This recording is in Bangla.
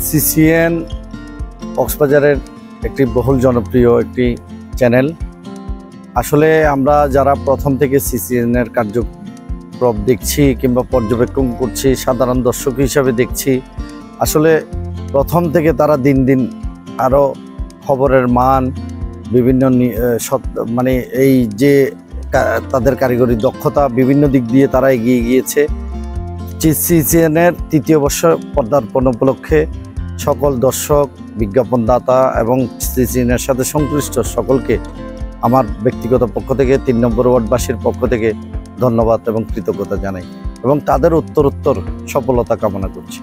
সিসিএন কক্সবাজারের একটি বহুল জনপ্রিয় একটি চ্যানেল। আসলে আমরা যারা প্রথম থেকে সিসিএনের কার্যক্রম দেখছি কিংবা পর্যবেক্ষণ করছি, সাধারণ দর্শক হিসাবে দেখছি, আসলে প্রথম থেকে তারা দিন দিন আরও খবরের মান বিভিন্ন মানে এই যে তাদের কারিগরি দক্ষতা বিভিন্ন দিক দিয়ে তারা এগিয়ে গিয়েছে। সিসিএনের তৃতীয় বর্ষ পদার্পণ উপলক্ষে সকল দর্শক, বিজ্ঞাপনদাতা এবং সিসিএনের সাথে সংশ্লিষ্ট সকলকে আমার ব্যক্তিগত পক্ষ থেকে ৩ নম্বর ওয়ার্ডবাসীর পক্ষ থেকে ধন্যবাদ এবং কৃতজ্ঞতা জানাই এবং তাদের উত্তরোত্তর সফলতা কামনা করছি।